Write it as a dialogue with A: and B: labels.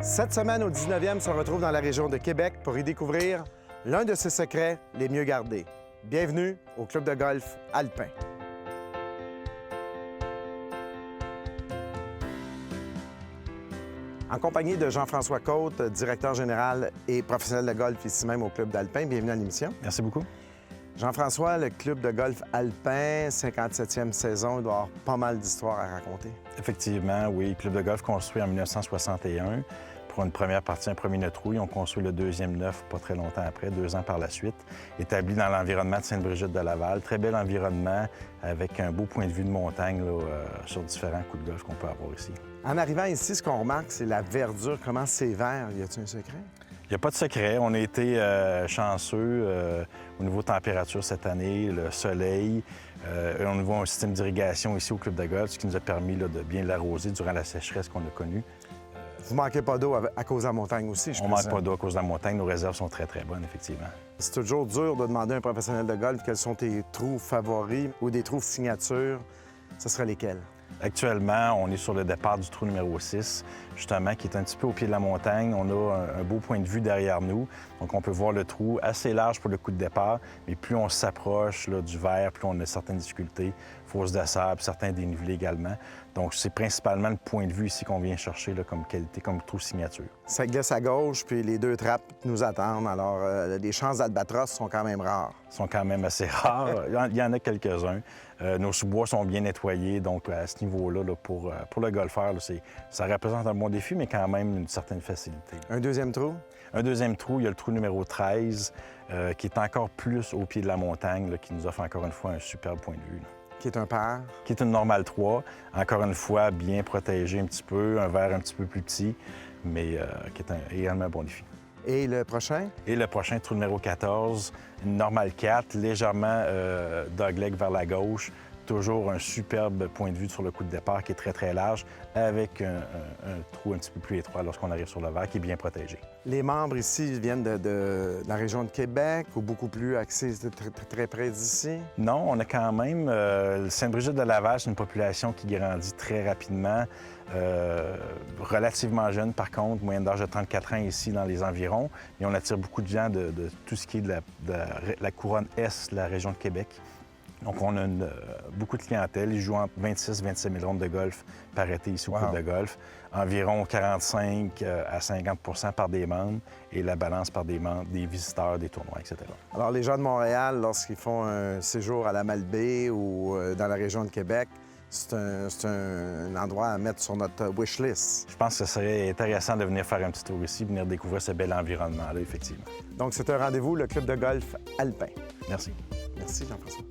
A: Cette semaine, au 19e, on se retrouve dans la région de Québec pour y découvrir l'un de ses secrets les mieux gardés. Bienvenue au Club de golf alpin. En compagnie de Jean-François Côte, directeur général et professionnel de golf ici même au Club d'Alpin. Bienvenue à l'émission.
B: Merci beaucoup.
A: Jean-François, le Club de golf alpin, 57e saison, il doit avoir pas mal d'histoires à raconter.
B: Effectivement, oui. Club de golf construit en 1961. Pour une première partie, un premier neuf trou. Ils ont construit le deuxième neuf pas très longtemps après, 2 ans par la suite. Établi dans l'environnement de Sainte-Brigitte-de-Laval. Très bel environnement avec un beau point de vue de montagne là, sur différents coups de golf qu'on peut avoir ici.
A: En arrivant ici, ce qu'on remarque, c'est la verdure. Comment c'est vert? Y a-t-il un secret?
B: Il n'y a pas de secret. On a été chanceux au niveau température cette année, le soleil. Au niveau un système d'irrigation ici au Club de golf, ce qui nous a permis là, de bien l'arroser durant la sécheresse qu'on a connue.
A: Vous ne manquez pas d'eau à cause de la montagne aussi, je
B: On ne manque pas d'eau à cause de la montagne. Nos réserves sont très, très bonnes, effectivement.
A: C'est toujours dur de demander à un professionnel de golf quels sont tes trous favoris ou des trous signature. Ce seraient lesquels?
B: Actuellement, on est sur le départ du trou numéro 6, justement, qui est un petit peu au pied de la montagne. On a un beau point de vue derrière nous. Donc, on peut voir le trou assez large pour le coup de départ, mais plus on s'approche du vert, plus on a certaines difficultés, fosses de sable, certains dénivelés également. Donc, c'est principalement le point de vue ici qu'on vient chercher là, comme qualité, comme trou signature.
A: Ça glisse à gauche, puis les deux trappes nous attendent. Alors, les chances d'albatros sont quand même rares.
B: Ils sont quand même assez rares. Il y en a quelques-uns. Nos sous-bois sont bien nettoyés, donc à ce niveau-là, là, pour le golfeur, là, ça représente un bon défi, mais quand même une certaine facilité.
A: Un deuxième trou?
B: Un deuxième trou, il y a le trou numéro 13, qui est encore plus au pied de la montagne, là, qui nous offre encore une fois un superbe point de vue. Là.
A: Qui est un par?
B: Qui est une normale 3, encore une fois bien protégé un petit peu, un verre un petit peu plus petit, mais qui est également un bon défi.
A: Et le prochain?
B: Et le prochain, trou numéro 14, une normale 4, légèrement dogleg vers la gauche. Toujours un superbe point de vue sur le coup de départ qui est très, très large, avec un trou un petit peu plus étroit lorsqu'on arrive sur le verre, qui est bien protégé.
A: Les membres ici viennent de la région de Québec ou beaucoup plus axés très près d'ici?
B: Non, on a quand même... Sainte-Brigitte-de-Laval, c'est une population qui grandit très rapidement, relativement jeune par contre, moyenne d'âge de 34 ans ici dans les environs. Et on attire beaucoup de gens de tout ce qui est de la couronne est de la région de Québec. Donc, on a beaucoup de clientèle. Ils jouent entre 26 et 27 000 rondes de golf par été ici au Club de golf. Environ 45 à 50 par des membres et la balance par des visiteurs, des tournois, etc.
A: Alors, les gens de Montréal, lorsqu'ils font un séjour à la Malbaie ou dans la région de Québec, c'est un endroit à mettre sur notre wish list.
B: Je pense que ce serait intéressant de venir faire un petit tour ici, venir découvrir ce bel environnement-là, effectivement.
A: Donc, c'est un rendez-vous, le Club de golf alpin.
B: Merci.
A: Merci, Jean-François.